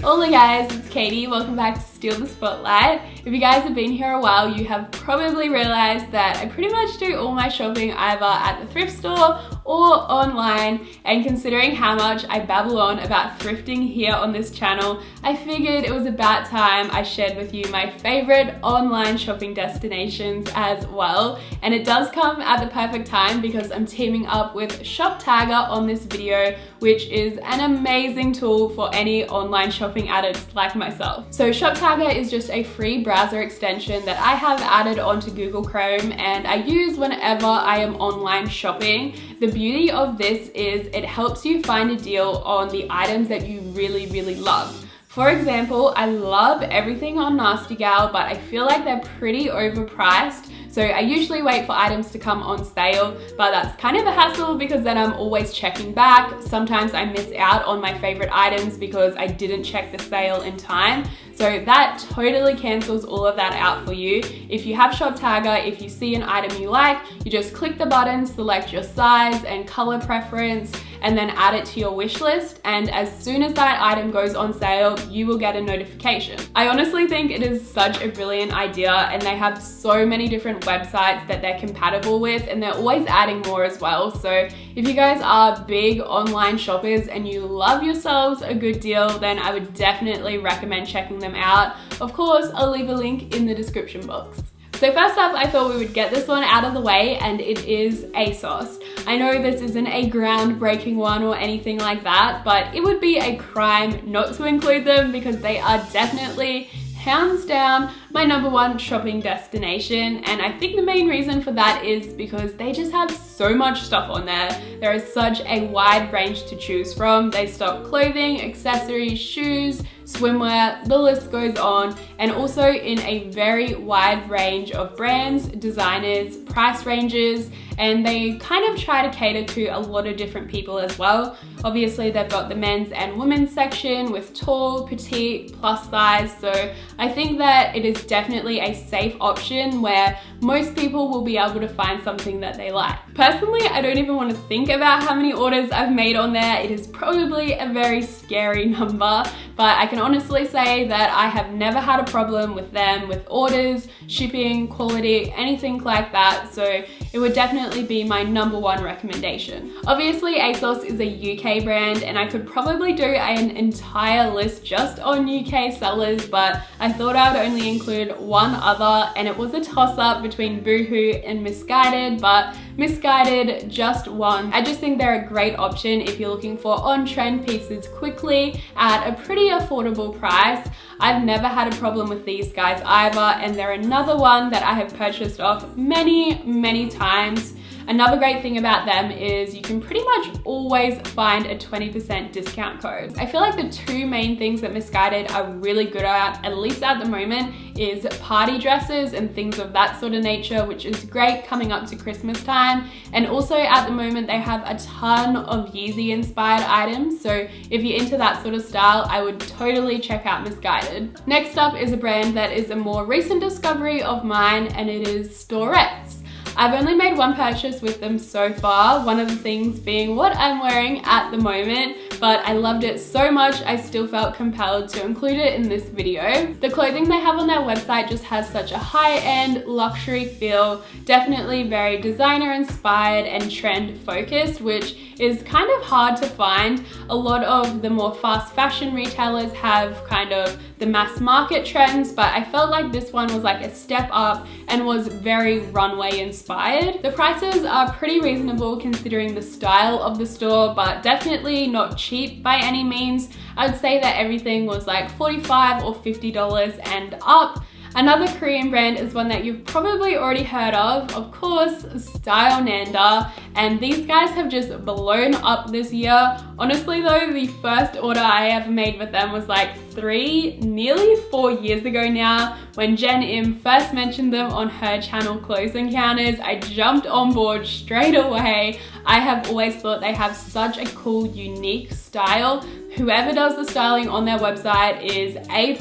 Hola guys, it's Katie. Welcome back to Steal the Spotlight. If you guys have been here a while, you have probably realized that I pretty much do all my shopping either at the thrift store or online, and considering how much I babble on about thrifting here on this channel, I figured it was about time I shared with you my favorite online shopping destinations as well. And it does come at the perfect time because I'm teaming up with ShopTagger on this video, which is an amazing tool for any online shopping addicts like myself. So ShopTagger is just a free browser extension that I have added onto Google Chrome and I use whenever I am online shopping. The beauty of this is it helps you find a deal on the items that you really love. For example, I love everything on Nasty Gal, but I feel like they're pretty overpriced. So I usually wait for items to come on sale, but that's kind of a hassle because then I'm always checking back. Sometimes I miss out on my favorite items because I didn't check the sale in time. So that totally cancels all of that out for you. If you have ShopTagger, if you see an item you like, you just click the button, select your size and color preference, and then add it to your wish list. And as soon as that item goes on sale, you will get a notification. I honestly think it is such a brilliant idea, and they have so many different websites that they're compatible with, and they're always adding more as well. So if you guys are big online shoppers and you love yourselves a good deal, then I would definitely recommend checking them out. Of course, I'll leave a link in the description box. So first up, I thought we would get this one out of the way, and it is ASOS. I know this isn't a groundbreaking one or anything like that, but it would be a crime not to include them because they are definitely, hands down, my #1 shopping destination. And I think the main reason for that is because they just have so much stuff on there. There is such a wide range to choose from. They stock clothing, accessories, shoes, swimwear, the list goes on, and also in a very wide range of brands, designers, price ranges, and they kind of try to cater to a lot of different people as well. Obviously, they've got the men's and women's section with tall, petite, plus size, so I think that it is definitely a safe option where most people will be able to find something that they like. Personally, I don't even want to think about how many orders I've made on there. It is probably a very scary number, but I can honestly say that I have never had a problem with them with orders, shipping, quality, anything like that. So it would definitely be my #1 recommendation. Obviously, ASOS is a UK brand, and I could probably do an entire list just on UK sellers, but I thought I would only include one other, and it was a toss-up between Boohoo and Missguided, but Missguided just won. I just think they're a great option if you're looking for on-trend pieces quickly at a pretty affordable price. I've never had a problem with these guys either, and they're another one that I have purchased off many times. Another great thing about them is you can pretty much always find a 20% discount code. I feel like the two main things that Missguided are really good at least at the moment, is party dresses and things of that sort of nature, which is great coming up to Christmas time. And also at the moment, they have a ton of Yeezy inspired items. So if you're into that sort of style, I would totally check out Missguided. Next up is a brand that is a more recent discovery of mine, and it is Storettes. I've only made one purchase with them so far, one of the things being what I'm wearing at the moment, but I loved it so much I still felt compelled to include it in this video. The clothing they have on their website just has such a high-end luxury feel, definitely very designer inspired and trend focused, which is kind of hard to find. A lot of the more fast fashion retailers have kind of the mass market trends, but I felt like this one was like a step up and was very runway inspired. The prices are pretty reasonable considering the style of the store, but definitely not cheap by any means. I'd say that everything was like $45 or $50 and up. Another Korean brand is one that you've probably already heard of course, Stylenanda, and these guys have just blown up this year. Honestly though, the first order I ever made with them was like nearly 4 years ago now, when Jen Im first mentioned them on her channel Clothes Encounters. I jumped on board straight away. I have always thought they have such a cool, unique style. whoever does the styling on their website is A+,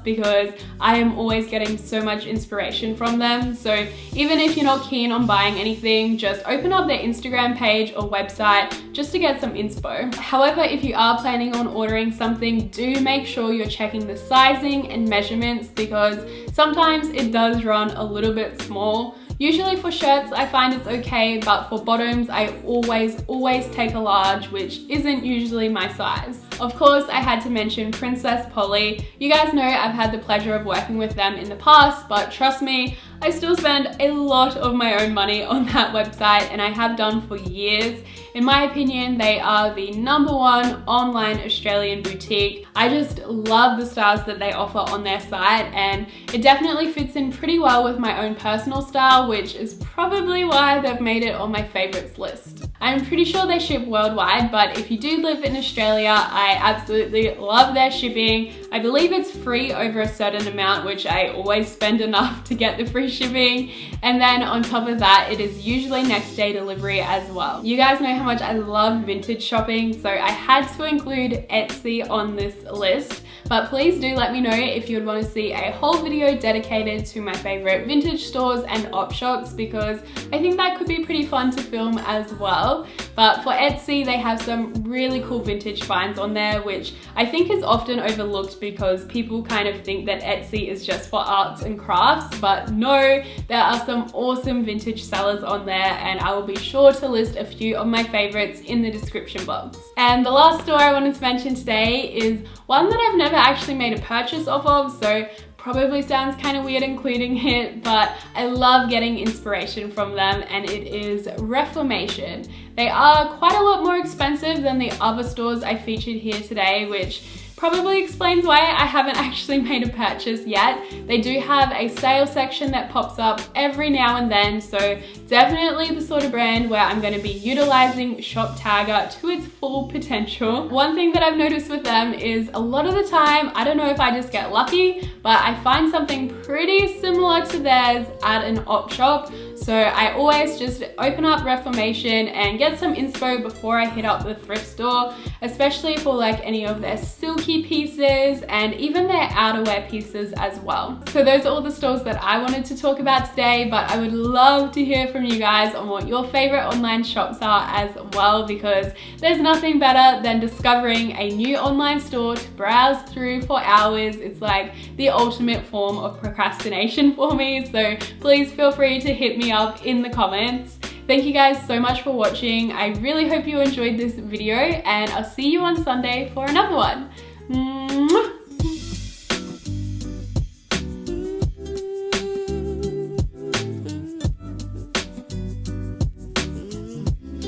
because I am always getting so much inspiration from them. So even if you're not keen on buying anything, just open up their Instagram page or website just to get some inspo. However, if you are planning on ordering something, do make sure you're checking the sizing and measurements, because sometimes it does run a little bit small. Usually for shirts, I find it's okay, but for bottoms, I always take a large, which isn't usually my size. Of course, I had to mention Princess Polly. You guys know I've had the pleasure of working with them in the past, but trust me, I still spend a lot of my own money on that website, and I have done for years. In my opinion, they are the #1 online Australian boutique. I just love the styles that they offer on their site, and it definitely fits in pretty well with my own personal style, which is probably why they've made it on my favorites list. I'm pretty sure they ship worldwide, but if you do live in Australia, I absolutely love their shipping. I believe it's free over a certain amount, which I always spend enough to get the free shipping. And then on top of that, it is usually next day delivery as well. You guys know how much I love vintage shopping, so I had to include Etsy on this list. But please do let me know if you would want to see a whole video dedicated to my favorite vintage stores and op shops, because I think that could be pretty fun to film as well. But for Etsy, they have some really cool vintage finds on there, which I think is often overlooked because people kind of think that Etsy is just for arts and crafts, but no, there are some awesome vintage sellers on there, and I will be sure to list a few of my favorites in the description box. And the last store I wanted to mention today is one that I've never actually made a purchase off of, so probably sounds kind of weird including it, but I love getting inspiration from them, and it is Reformation. They are quite a lot more expensive than the other stores I featured here today, which probably explains why I haven't actually made a purchase yet. They do have a sale section that pops up every now and then, so definitely the sort of brand where I'm going to be utilizing Shoptagger to its full potential. One thing that I've noticed with them is a lot of the time, I don't know if I just get lucky, but I find something pretty similar to theirs at an op shop. So I always just open up Reformation and get some inspo before I hit up the thrift store, especially for like any of their silky pieces and even their outerwear pieces as well. So those are all the stores that I wanted to talk about today, but I would love to hear from you guys on what your favorite online shops are as well, because there's nothing better than discovering a new online store to browse through for hours. It's like the ultimate form of procrastination for me, so please feel free to hit me up in the comments. Thank you guys so much for watching. I really hope you enjoyed this video, and I'll see you on Sunday for another one.